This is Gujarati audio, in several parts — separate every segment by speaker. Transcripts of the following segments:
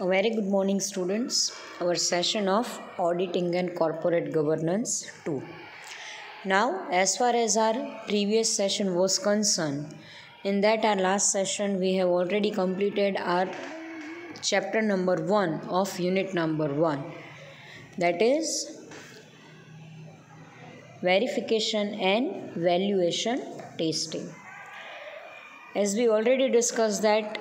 Speaker 1: A very good morning, students. Our session of Auditing and Corporate Governance 2. Now, as far as our previous session was concerned, in that our last session we have already completed our chapter number 1 of unit number 1. That is verification and valuation testing. As we already discussed that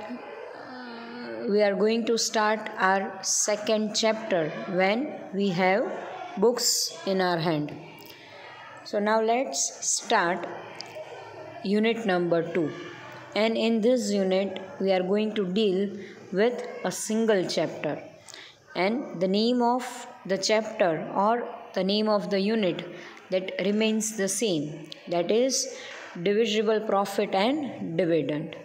Speaker 1: we are going to start our second chapter when we have books in our hand. So now let's start unit number 2. And in this unit we are going to deal with a single chapter. And the name of the chapter or the name of the unit that remains the same. That is divisible profit and dividend.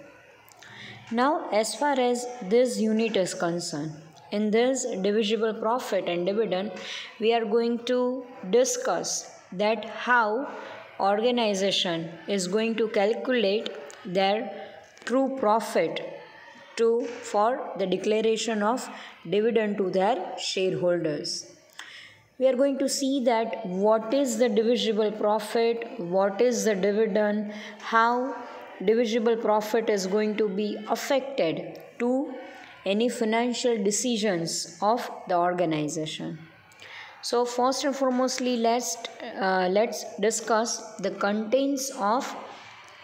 Speaker 1: Now, as far as this unit is concerned, in this divisible profit and dividend, we are going to discuss that how organization is going to calculate their true profit for the declaration of dividend to their shareholders. We are going to see that what is the divisible profit, what is the dividend, how divisible profit is going to be affected to any financial decisions of the organization. So first and foremostly, let's discuss the contents of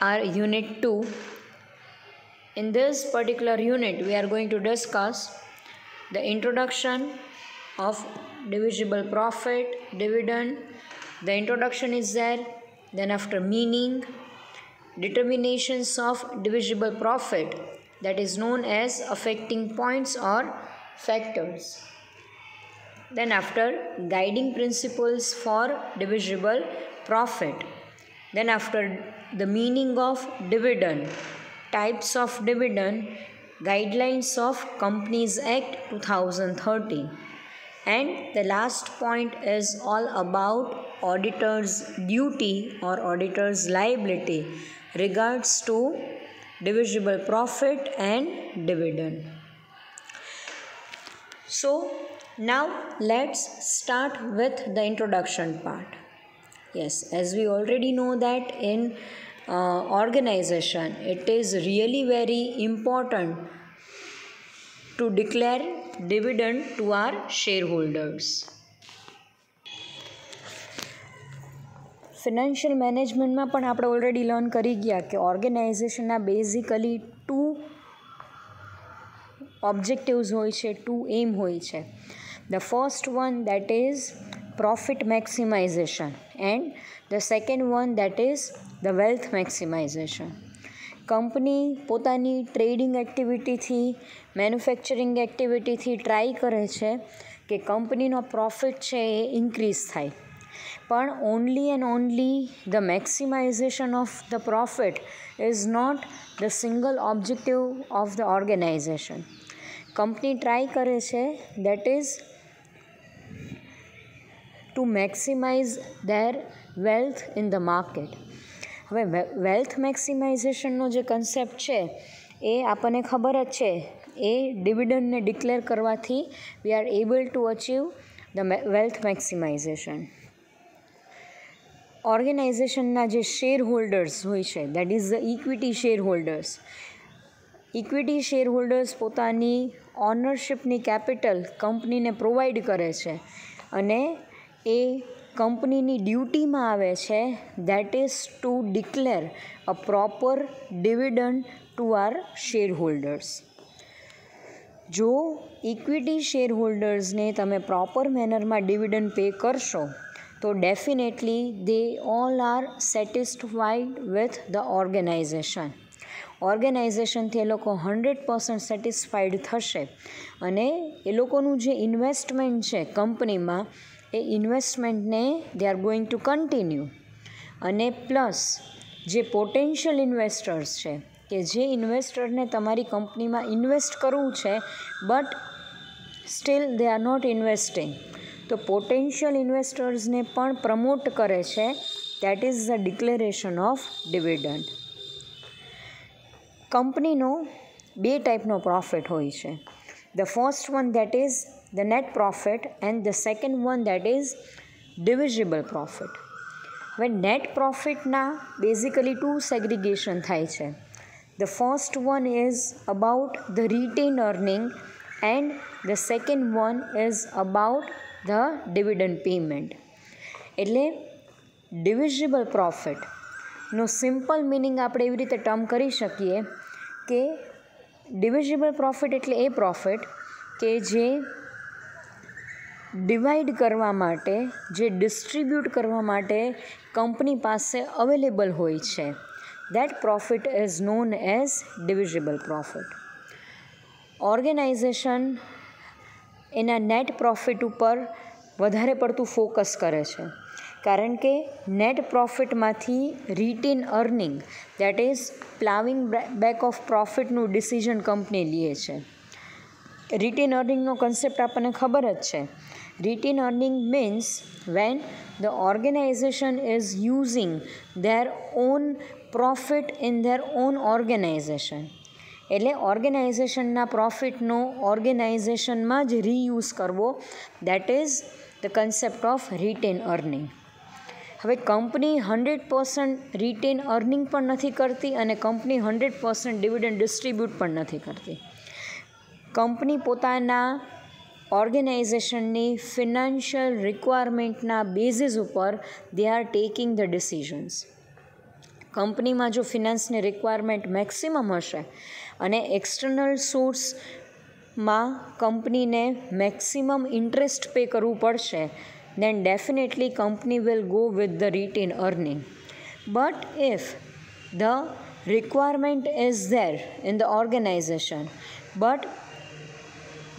Speaker 1: our unit 2. In this particular unit, we are going to discuss the introduction of divisible profit, dividend. The introduction is there. Then after meaning, determinations of divisible profit, that is known as affecting points or factors. Then after guiding principles for divisible profit. Then after the meaning of dividend, types of dividend, guidelines of Companies Act 2013. And the last point is all about auditor's duty or auditor's liability regards to divisible profit and dividend. So now let's start with the introduction part. Yes, as we already know that in organization, it is really very important to declare dividend to our shareholders. Financial મેનેજમેન્ટમાં પણ આપણે ઓલરેડી લર્ન કરી ગયા કે ઓર્ગેનાઇઝેશનના બેઝિકલી 2 ઓબ્જેક્ટિવ્સ હોય છે, 2 એમ હોય છે. The first one that is profit maximization and the second one that is the wealth maximization. Company પોતાની ટ્રેડિંગ એક્ટિવિટીથી, મેન્યુફેક્ચરિંગ એક્ટિવિટીથી ટ્રાય કરે છે કે કંપનીનો પ્રોફિટ છે એ ઇન્ક્રીઝ થાય. પણ only and only the maximization of the profit is not the single objective of the organization. Company try કરે છે that is to maximize their wealth in the market. હવે વેલ્થ મેક્સિમાઇઝેશનનો જે કન્સેપ્ટ છે એ આપણને ખબર જ છે, એ ડિવિડન્ડને ડિક્લેર કરવાથી we are able to achieve the wealth maximization. ઓર્ગેનાઇઝેશનના જે શેર હોલ્ડર્સ હોય છે that is the equity share holders. Equity share holders પોતાની ઓનરશિપની કેપિટલ કંપનીને પ્રોવાઈડ કરે છે અને એ કંપનીની ડ્યુટીમાં આવે છે that is to declare a proper dividend to our share holders. જો ઇક્વિટી શેર હોલ્ડર્સને તમે પ્રોપર મેનરમાં ડિવિડન્ડ પે કરશો તો definitely they all are satisfied with the organization. ઓર્ગેનાઇઝેશનથી એ લોકો 100% સેટિસ્ફાઈડ થશે અને એ લોકોનું જે ઇન્વેસ્ટમેન્ટ છે કંપનીમાં એ ઇન્વેસ્ટમેન્ટને they are going to continue. અને પ્લસ જે પોટેન્શિયલ ઇન્વેસ્ટર્સ છે કે જે ઇન્વેસ્ટરને તમારી કંપનીમાં ઇન્વેસ્ટ કરવું છે but still they are not investing, તો પોટેન્શિયલ ઇન્વેસ્ટર્સને પણ પ્રમોટ કરે છે. That is the declaration of dividend. કંપનીનો બે ટાઈપનો પ્રોફિટ હોય છે. The first one, that is the net profit, and the second one, that is divisible profit. When net profit ના basically two segregation થાય છે. The first one is about the retained earning and the second one is about the dividend payment. એટલે divisible profit no simple meaning આપણે એવી રીતે ટર્મ કરી શકીએ કે ડિવિઝિબલ પ્રોફિટ એટલે એ પ્રોફિટ કે જે ડિવાઈડ કરવા માટે, જે ડિસ્ટ્રીબ્યુટ કરવા માટે કંપની પાસે અવેલેબલ હોય છે, that profit is known as divisible profit. Organization એના નેટ પ્રોફિટ ઉપર વધારે પડતું ફોકસ કરે છે, કારણ કે નેટ પ્રોફિટમાંથી retain earning, that is ploughing back of પ્રોફિટનું ડિસિઝન કંપની લે છે. રિટેન અર્નિંગનો કન્સેપ્ટ આપણને ખબર જ છે. Retain earning means when the organization is using their own profit in their own organization. એટલે ઓર્ગેનાઇઝેશનના પ્રોફિટનો ઓર્ગેનાઇઝેશનમાં જ રીયુઝ કરવો, that is the concept of written earning. હવે કંપની 100% રિટેન અર્નિંગ પણ નથી કરતી અને કંપની 100% ડિવિડન્ડ ડિસ્ટ્રીબ્યુટ પણ નથી કરતી. કંપની પોતાના ઓર્ગેનાઇઝેશનની ફિનાન્શિયલ રિક્વાયરમેન્ટના બેઝિસ ઉપર they are taking the decisions. કંપનીમાં જો ફિનાન્સની રિક્વાયરમેન્ટ મેક્સિમમ હશે અને એક્સટર્નલ સોર્સમાં કંપનીને મેક્સિમમ ઇન્ટરેસ્ટ પે કરવું પડશે, then definitely company will go with the retained earning. But if the requirement is there in the organization, but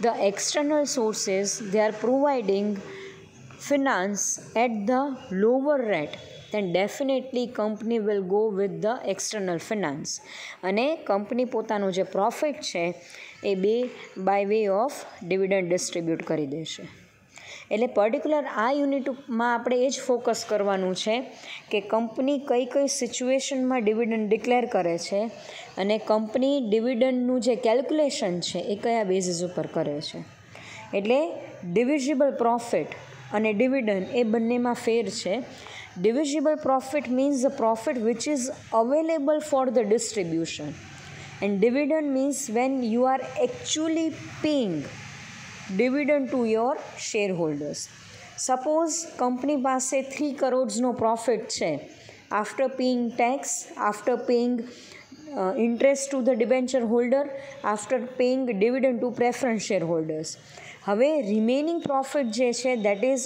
Speaker 1: the external sources, they are providing finance at the lower rate, then definitely company will go with the external finance. અને કંપની પોતાનું જે પ્રોફિટ છે એ by way of dividend distribute કરી દેશે. એટલે પર્ટિક્યુલર આ યુનિટમાં આપણે એ જ ફોકસ કરવાનું છે કે કંપની કઈ કઈ સિચ્યુએશનમાં ડિવિડન્ડ ડિક્લેર કરે છે અને કંપની ડિવિડન્ડનું જે કેલ્ક્યુલેશન છે એ કયા બેઝિસ ઉપર કરે છે. એટલે ડિવિઝિબલ પ્રોફિટ અને ડિવિડન્ડ એ બંનેમાં ફેર છે. Divisible profit means the profit which is available for the distribution, and dividend means when you are actually paying dividend to your shareholders. Suppose company પાસે 3 કરોડનો પ્રોફિટ છે, after paying tax, after paying interest to the debenture holder, after paying dividend to preference share holders. હવે રિમેનિંગ પ્રોફિટ જે છે that is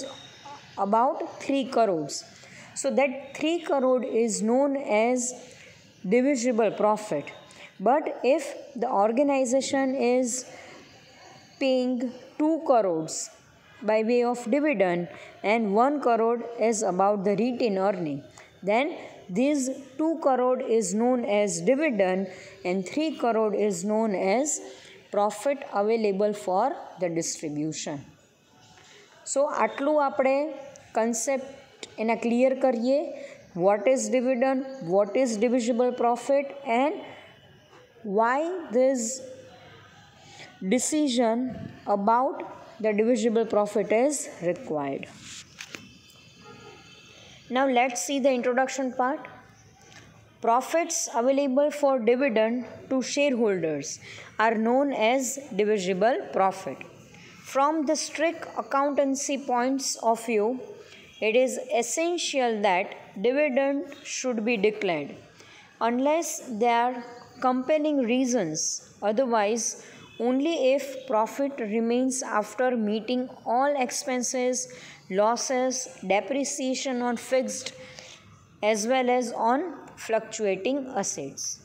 Speaker 1: about 3 crores. So that 3 crore is known as divisible profit. But if the organization is paying 2 crores by way of dividend and 1 crore is about the retained earning, then this 2 crore is known as dividend and 3 crore is known as profit available for the distribution. So આટલું આપણે કન્સેપ્ટ એના ક્લિયર કરીએ. what is dividend, what is divisible profit and why this decision about the divisible profit is required. Now let's see the introduction part. Profits available for dividend to shareholders are known as divisible profit. From the strict accountancy points of view, it is essential that dividend should be declared unless there are compelling reasons. Otherwise, only if profit remains after meeting all expenses, losses, depreciation on fixed as well as on fluctuating assets.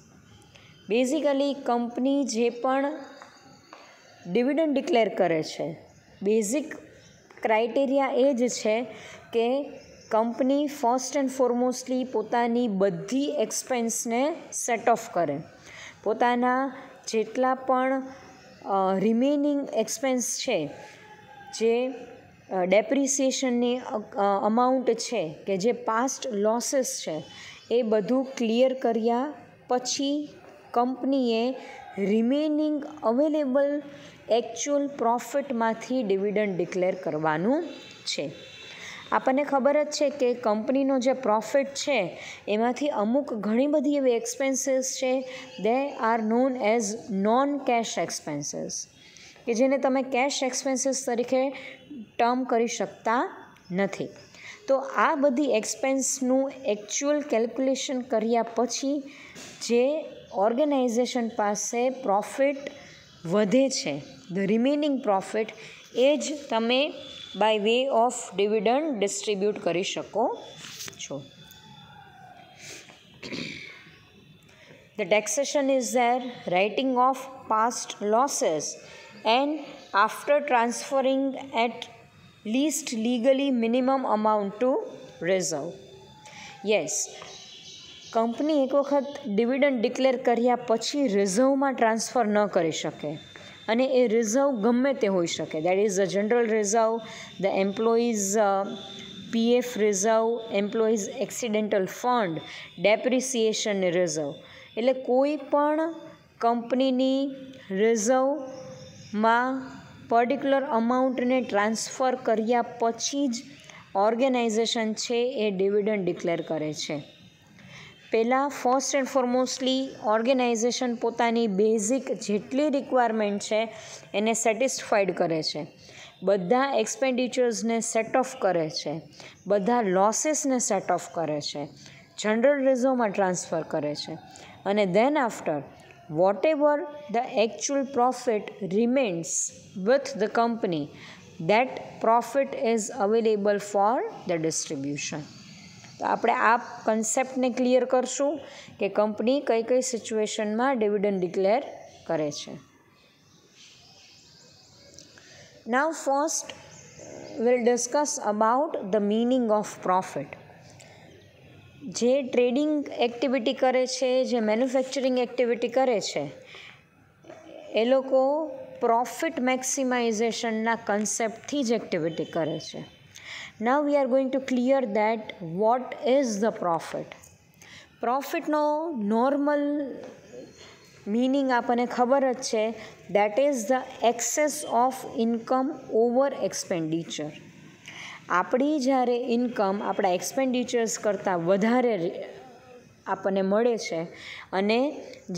Speaker 1: Basically, company જે પણ ડિવિડન્ડ ડિક્લેર કરે છે, બેઝિક ક્રાઇટેરિયા એ જ છે કે કંપની ફર્સ્ટ એન્ડ ફોરમોસ્ટલી પોતાની બધી એક્સપેન્સને સેટ ઓફ કરે. પોતાના જેટલા પણ રિમેનિંગ એક્સપેન્સ છે, જે ડેપ્રિસિએશનની અમાઉન્ટ છે કે જે પાસ્ટ લોસીસ છે, એ બધું ક્લિયર કર્યા પછી કંપનીએ રિમેનિંગ અવેલેબલ એકચ્યુઅલ પ્રોફિટમાંથી ડિવિડન્ડ ડિક્લેર કરવાનું છે. આપણને ખબર જ છે કે કંપનીનો જે પ્રોફિટ છે એમાંથી અમુક ઘણી બધી એવી એક્સપેન્સીસ છે they are known as non cash expenses, કે જેને તમે કેશ એક્સપેન્સીસ તરીકે ટર્મ કરી શકતા નથી. તો આ બધી એક્સપેન્સનું એકચ્યુઅલ કેલ્ક્યુલેશન કર્યા પછી જે ઓર્ગેનાઇઝેશન પાસે પ્રોફિટ વધે છે, ધ રિમેનિંગ પ્રોફિટ, એ જ તમે by way of dividend distribute કરી શકો છો. The taxation is there, writing off past losses and after transferring at least legally minimum amount to reserve. Yes, company એક વખત ડિવિડન્ડ ડિક્લેર કર્યા પછી રિઝર્વમાં ટ્રાન્સફર ન કરી શકે, અને એ રિઝર્વ ગમે તે હોઈ શકે. That is the general reserve, the employees PF reserve, employees accidental fund, depreciation reserve. એટલે કોઈ પણ કંપનીની રિઝર્વમાં પર્ટિક્યુલર અમાઉન્ટને ટ્રાન્સફર કર્યા પછી જ ઓર્ગેનાઇઝેશન છે એ ડિવિડન્ડ ડિક્લેર કરે છે. પહેલાં ફર્સ્ટ એન્ડ ફોરમોસ્ટલી ઓર્ગેનાઇઝેશન પોતાની બેઝિક જેટલી રિક્વાયરમેન્ટ છે એને સેટિસ્ફાઈડ કરે છે, બધા એક્સપેન્ડિચર્સને સેટ ઓફ કરે છે, બધા લોસીસને સેટ ઓફ કરે છે, જનરલ રિઝર્વમાં ટ્રાન્સફર કરે છે, અને then after whatever the actual profit remains with the company, that profit is available for the distribution. તો આપણે આ કન્સેપ્ટને ક્લિયર કરશું કે કંપની કઈ કઈ સિચ્યુએશનમાં ડિવિડન્ડ ડિક્લેર કરે છે. Now first will discuss about the meaning of profit. જે ટ્રેડિંગ એક્ટિવિટી કરે છે, જે મેન્યુફેક્ચરિંગ એક્ટિવિટી કરે છે, એ લોકો પ્રોફિટ મેક્સિમાઇઝેશનના કન્સેપ્ટથી જ એક્ટિવિટી કરે છે. Now we are going to clear that what is the profit. પ્રોફિટનો નોર્મલ મિનિંગ આપણને ખબર જ છે, that is the excess of income over expenditure. આપણી જ્યારે ઇન્કમ આપણા એક્સપેન્ડિચર્સ કરતાં વધારે આપણને મળે છે અને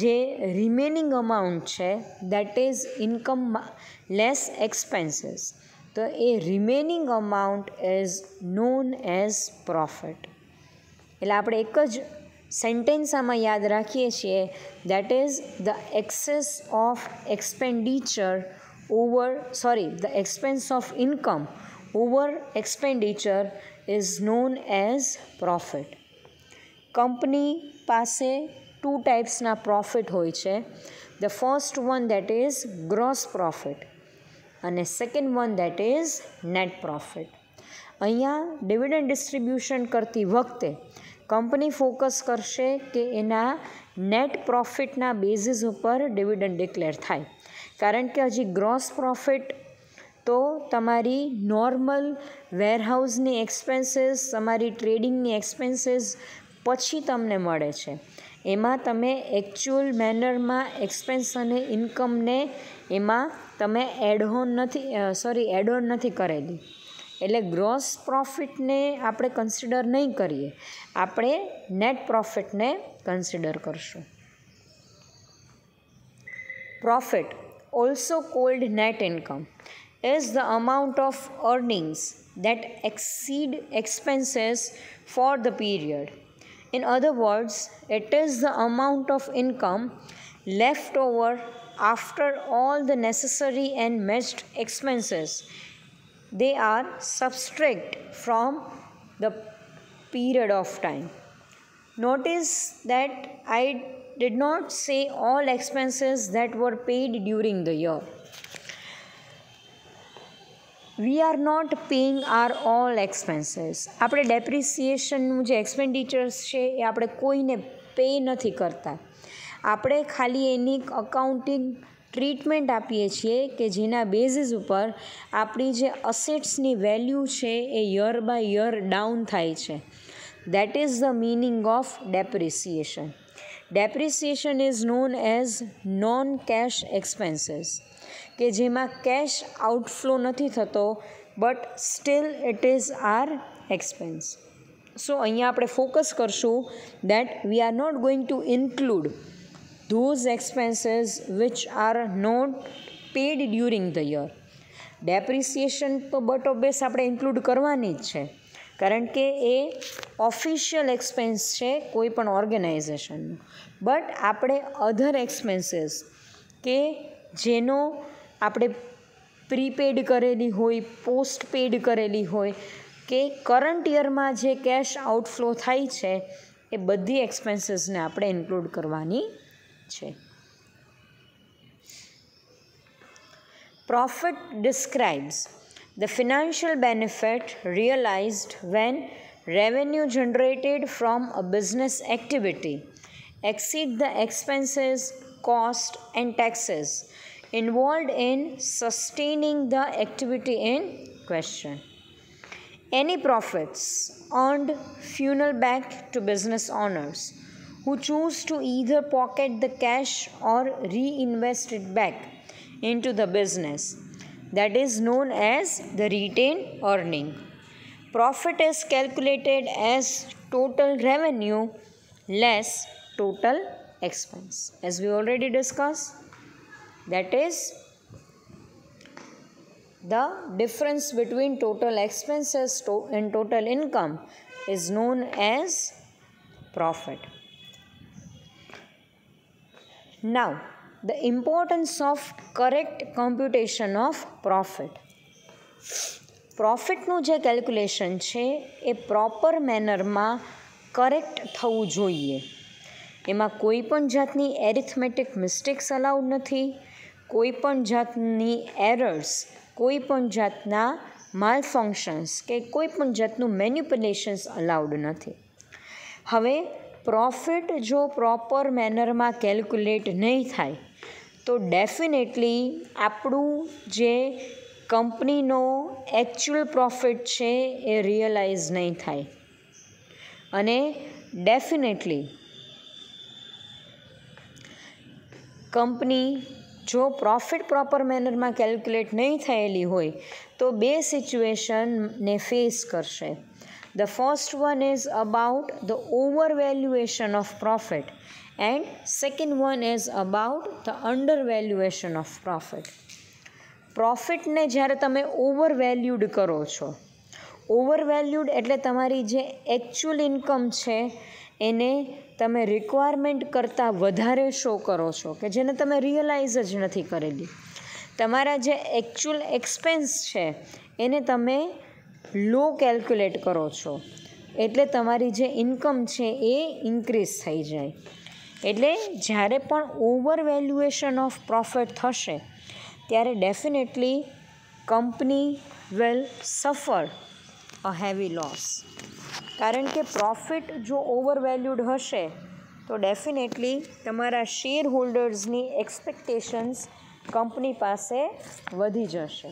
Speaker 1: જે રિમેનિંગ અમાઉન્ટ છે that is income less expenses, તો એ remaining amount is known as profit. એટલે આપણે એક જ સેન્ટેન્સ આમાં યાદ રાખીએ છીએ, that is the excess of expenditure the expense of income over expenditure is known as profit. Company પાસે 2 ટાઈપ્સના પ્રોફિટ હોય છે. The first one that is gross profit અને second one that is net profit. અહીંયા ડિવિડન્ડ ડિસ્ટ્રીબ્યુશન કરતી વખતે કંપની ફોકસ કરશે કે એના નેટ પ્રોફિટના બેઝિસ ઉપર ડિવિડન્ડ ડિક્લેર થાય, કારણ કે હજી ગ્રોસ પ્રોફિટ તો તમારી નોર્મલ વેરહાઉસની એક્સપેન્સીસ, તમારી ટ્રેડિંગની એક્સપેન્સીસ પછી તમને મળે છે. એમાં તમે એકચ્યુઅલ મેનરમાં એક્સપેન્સ અને ઇન્કમને એમાં તમે એડ ઓન નથી કરેલી. એટલે ગ્રોસ પ્રોફિટને આપણે કન્સિડર નહીં કરીએ, આપણે નેટ પ્રોફિટને કન્સિડર કરશું. Profit, also cold net income, is the amount of earnings that exceed expenses for the period. In other words, it is the amount of income left over after all the necessary and matched expenses they are subtract from the period of time. Notice that I did not say all expenses that were paid during the year. We are not paying our all expenses. આપણે ડેપ્રિસિએશનનું જે એક્સપેન્ડિચર્સ છે એ આપણે કોઈને પે નથી કરતા. આપણે ખાલી એની અકાઉન્ટિંગ ટ્રીટમેન્ટ આપીએ છીએ કે જેના બેઝિસ ઉપર આપણી જે અસેટ્સની વેલ્યુ છે એ યર બાય યર ડાઉન થાય છે. That is the meaning of depreciation. Depreciation is known as non cash expenses, કે જેમાં કેશ આઉટફ્લો નથી થતો but still it is are expense. So અહીંયા આપણે ફોકસ કરશું that we are not going to include those expenses which are not paid during the year. Depreciation તો બટ ઓબ્વિયસ આપણે ઇન્ક્લુડ કરવાની જ છે, કારણ કે એ ઓફિશિયલ એક્સપેન્સ છે કોઈ પણ ઓર્ગેનાઇઝેશનનું. બટ આપણે અધર એક્સપેન્સીસ કે જેનો આપણે પ્રીપેડ કરેલી હોય, પોસ્ટ પેડ કરેલી હોય કે કરંટ યરમાં જે કેશ આઉટફ્લો થાય છે એ બધી એક્સપેન્સીસને આપણે ઇન્ક્લુડ કરવાની છે. Profit describes the financial benefit realized when revenue generated from a business activity exceed the expenses, cost and taxes involved in sustaining the activity in question. Any profits earned funnel back to business owners who choose to either pocket the cash or reinvest it back into the business. That is known as the retained earning. Profit is calculated as total revenue less total expense. As we already discussed, that is the difference between total expenses and total income is known as profit. Now, the importance of correct computation of profit. પ્રોફિટનું જે કેલ્ક્યુલેશન છે એ પ્રોપર મેનરમાં કરેક્ટ થવું જોઈએ. એમાં કોઈ પણ જાતની એરિથમેટિક મિસ્ટેક્સ અલાઉડ નથી, કોઈ પણ જાતની એરર્સ, કોઈ પણ જાતના માલફંક્શન્સ કે કોઈ પણ જાતનું મેન્યુપ્યુલેશન્સ અલાઉડ નથી. હવે પ્રોફિટ જો પ્રોપર મેનરમાં કેલ્ક્યુલેટ નહીં થાય તો ડેફિનેટલી આપણું જે કંપનીનો એકચ્યુઅલ પ્રોફિટ છે એ રિયલાઇઝ નહીં થાય અને ડેફિનેટલી કંપની જો પ્રોફિટ પ્રોપર મેનરમાં કેલ્ક્યુલેટ નહીં થયેલી હોય તો બે સિચ્યુએશનને ફેસ કરશે. The first one is about the overvaluation of profit and second one is about the undervaluation of profit. પ્રોફિટને જ્યારે તમે ઓવરવેલ્યુડ કરો છો, ઓવરવેલ્યુડ એટલે તમારી જે એકચ્યુઅલ ઇન્કમ છે એને તમે રિક્વાયરમેન્ટ કરતાં વધારે શો કરો છો કે જેને તમે રિયલાઇઝ જ નથી કરેલી. તમારા જે એકચ્યુઅલ એક્સપેન્સ છે એને તમે લો કેલ્ક્યુલેટ કરો છો એટલે તમારી જે ઇન્કમ છે એ ઇન્ક્રીઝ થઈ જાય. એટલે જ્યારે પણ ઓવરવેલ્યુએશન ઓફ પ્રોફિટ થશે ત્યારે ડેફિનેટલી કંપની વિલ સફર અ હેવી લોસ. કારણ કે પ્રોફિટ જો ઓવરવેલ્યુડ હશે તો ડેફિનેટલી તમારા શેર હોલ્ડર્સની એક્સપેક્ટેશન્સ કંપની પાસે વધી જશે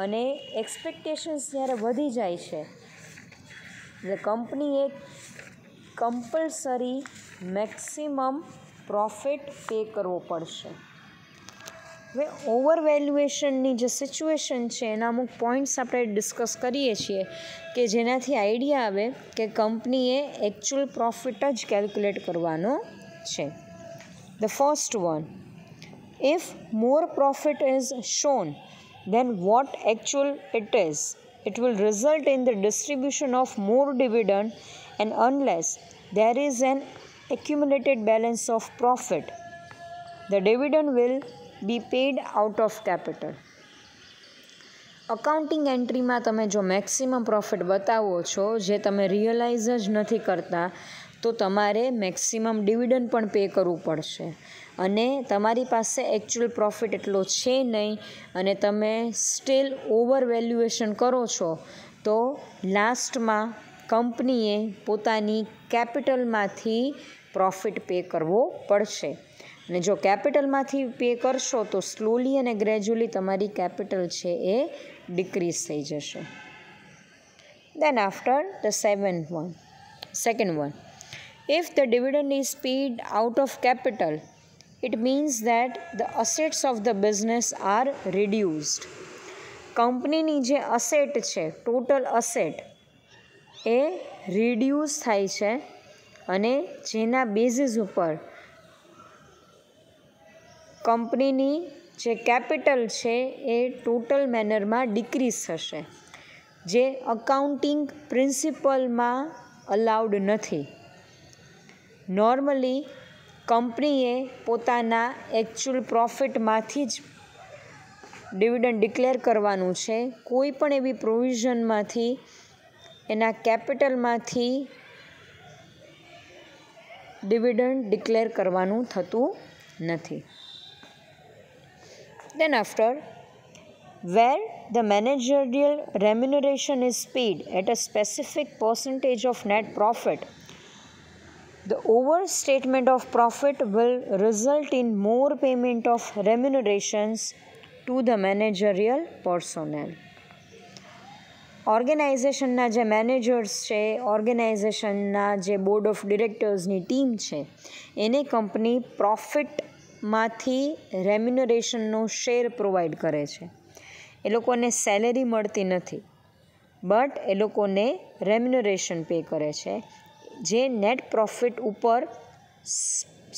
Speaker 1: અને એક્સપેક્ટેશન્સ જ્યારે વધી જાય છે એટલે કંપનીએ કમ્પલસરી મેક્સિમમ પ્રોફિટ પે કરવો પડશે. હવે ઓવરવેલ્યુએશનની જે સિચ્યુએશન છે એના અમુક પોઈન્ટ્સ આપણે ડિસ્કસ કરીએ છીએ કે જેનાથી આઈડિયા આવે કે કંપનીએ એકચ્યુઅલ પ્રોફિટ જ કેલ્ક્યુલેટ કરવાનો છે. The first one, if more profit is shown then what actual it is, it will result in the distribution of more dividend and unless there is an accumulated balance of profit, the dividend will be paid out of capital. Accounting એન્ટ્રીમાં તમે જો મેક્સિમમ પ્રોફિટ બતાવો છો જે તમે રિયલાઇઝ જ નથી કરતા તો તમારે મેક્સિમમ ડિવિડન્ડ પણ પે કરવું પડશે અને તમારી પાસે એકચ્યુઅલ પ્રોફિટ એટલો છે નહીં અને તમે સ્ટીલ ઓવરવેલ્યુએશન કરો છો તો લાસ્ટમાં કંપનીએ પોતાની કેપિટલમાંથી પ્રોફિટ પે કરવો પડશે અને જો કેપિટલમાંથી પે કરશો તો સ્લોલી અને ગ્રેજ્યુઅલી તમારી કેપિટલ છે એ ડિક્રીઝ થઈ જશે. Then after the second one, If the dividend is paid out of capital, it means that the assets of the business are reduced. કંપનીની જે અસેટ છે, ટોટલ અસેટ એ રિડ્યુસ થાય છે અને જેના બેઝિસ ઉપર કંપનીની જે કેપિટલ છે એ ટોટલ મેનરમાં ડિક્રીઝ થશે, જે અકાઉન્ટિંગ પ્રિન્સિપલમાં અલાઉડ નથી. નોર્મલી કંપનીએ પોતાના એકચ્યુઅલ પ્રોફિટમાંથી જ ડિવિડન્ડ ડિક્લેર કરવાનું છે. કોઈ પણ એવી પ્રોવિઝનમાંથી એના કેપિટલમાંથી ડિવિડન્ડ ડિક્લેર કરવાનું થતું નથી. Then after, where the managerial remuneration is paid at a specific percentage of net profit, the overstatement of profit will result in more payment of remunerations to the managerial personnel. ઓર્ગેનાઇઝેશનના જે મેનેજર્સ છે, ઓર્ગેનાઇઝેશનના જે બોર્ડ ઓફ ડિરેક્ટર્સની ટીમ છે, એને કંપની પ્રોફિટમાંથી રેમ્યુનરેશનનો શેર પ્રોવાઈડ કરે છે. એ લોકોને સેલેરી મળતી નથી, બટ એ લોકોને રેમ્યુનરેશન પે કરે છે, જે નેટ પ્રોફિટ ઉપર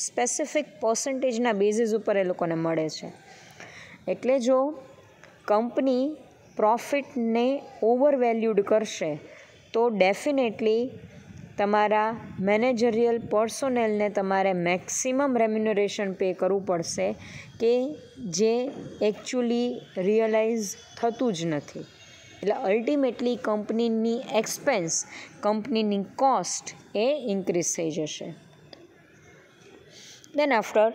Speaker 1: સ્પેસિફિક પર્સન્ટેજના બેઝિસ ઉપર એ લોકોને મળે છે. એટલે જો કંપની પ્રોફિટને ઓવરવેલ્યુડ કરશે તો ડેફિનેટલી તમારા મેનેજરિયલ પર્સોનેલને તમારે મેક્સિમમ રેમ્યુનરેશન પે કરવું પડશે, કે જે એકચ્યુઅલી રિયલાઇઝ થતું જ નથી. એટલે અલ્ટિમેટલી કંપનીની એક્સપેન્સ, કંપનીની કોસ્ટ એ ઇન્ક્રીઝ થઈ જશે. Then after,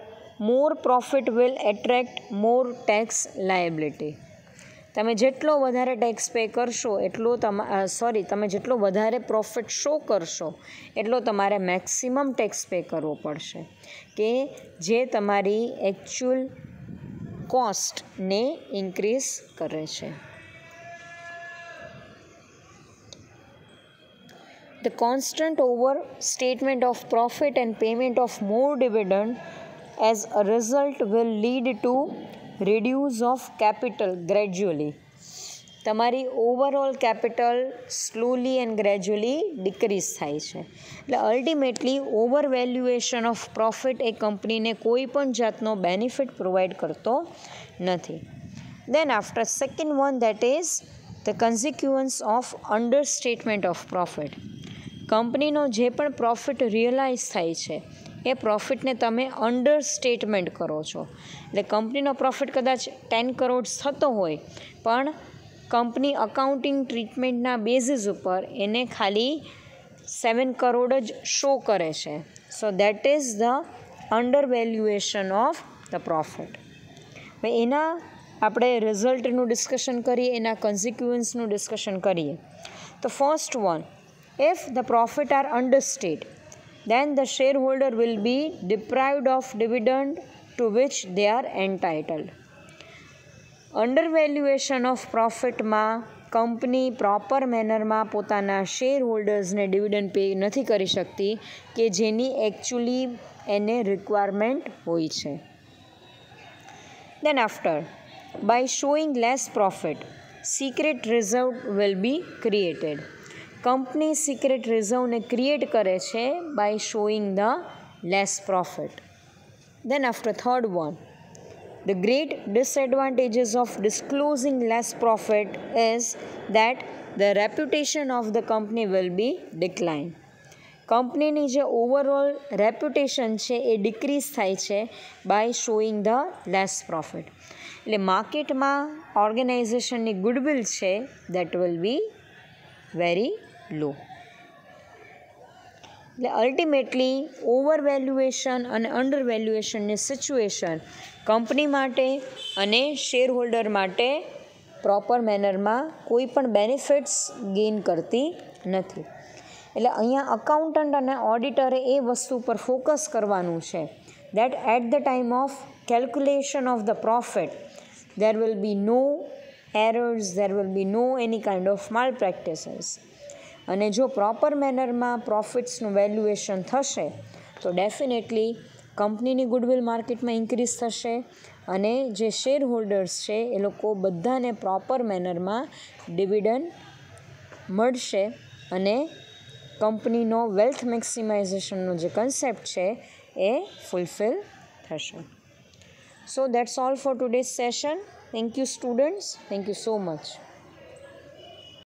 Speaker 1: more profit will attract more tax liability. તમે જેટલો વધારે ટેક્સ પે કરશો તમે જેટલો વધારે પ્રોફિટ શો કરશો એટલો તમારે મેક્સિમમ ટેક્સ પે કરવો પડશે, કે જે તમારી એકચ્યુઅલ કોસ્ટને ઇન્ક્રીઝ કરે છે. The constant overstatement of profit and payment of more dividend as a result will lead to reduce of capital gradually. તમારી overall capital slowly and gradually decrease થાય છે. એટલે ultimately over valuation of profit એ કંપનીને કોઈ પણ જાતનો બેનિફિટ પ્રોવાઈડ કરતો નથી. Then after, second one, that is the consequence of understatement of profit. કંપનીનો જે પણ પ્રોફિટ રિયલાઇઝ થાય છે એ પ્રોફિટને તમે અંડરસ્ટેટમેન્ટ કરો છો. એટલે કંપનીનો પ્રોફિટ કદાચ 10 કરોડ થતો હોય, પણ કંપની અકાઉન્ટિંગ ટ્રીટમેન્ટના બેઝિસ ઉપર એને ખાલી 7 કરોડ જ શો કરે છે. So that is the under valuation of the profit. હવે એના આપણે રિઝલ્ટનું ડિસ્કશન કરીએ, એના કન્સિક્વન્સનું ડિસ્કશન કરીએ. તો first one, if the profit are understated, then the shareholder will be deprived of dividend to which they are entitled. Undervaluation of પ્રોફિટમાં કંપની પ્રોપર મેનરમાં પોતાના શેર હોલ્ડર્સને ડિવિડન્ડ પે નથી કરી શકતી, કે જેની એકચ્યુઅલી એને રિક્વાયરમેન્ટ હોય છે. Then after, by showing less profit, secret reserve will be created. Company secret રિઝર્વને ક્રિએટ કરે છે by showing the less profit. Then after, third one, the great disadvantages of disclosing less profit is that the reputation of the company will be declined. કંપનીની જે ઓવરઓલ રેપ્યુટેશન છે એ ડિક્રીઝ થાય છે by showing the less profit. એટલે માર્કેટમાં ઓર્ગેનાઇઝેશનની ગુડવિલ છે that will be very low. એટલે અલ્ટિમેટલી ઓવર વેલ્યુએશન અને અંડર વેલ્યુએશનની સિચ્યુએશન કંપની માટે અને શેર હોલ્ડર માટે પ્રોપર મેનરમાં કોઈ પણ બેનિફિટ્સ ગેઇન કરતી નથી. એટલે અહીંયા અકાઉન્ટન્ટ અને ઓડિટરે એ વસ્તુ પર ફોકસ કરવાનું છે that at the time of calculation of the profit there will be no errors, there will be no any kind of malpractices. અને જો પ્રોપર મેનરમાં પ્રોફિટ્સનું વેલ્યુએશન થશે તો ડેફિનેટલી કંપનીની ગુડવિલ માર્કેટમાં ઇન્ક્રીઝ થશે અને જે શેર હોલ્ડર્સ છે એ લોકો બધાને પ્રોપર મેનરમાં ડિવિડન્ડ મળશે અને કંપનીનો વેલ્થ મેક્સિમાઇઝેશનનો જે કન્સેપ્ટ છે એ ફૂલફિલ થશે. So that's all for today's session. Thank you students. Thank you so much.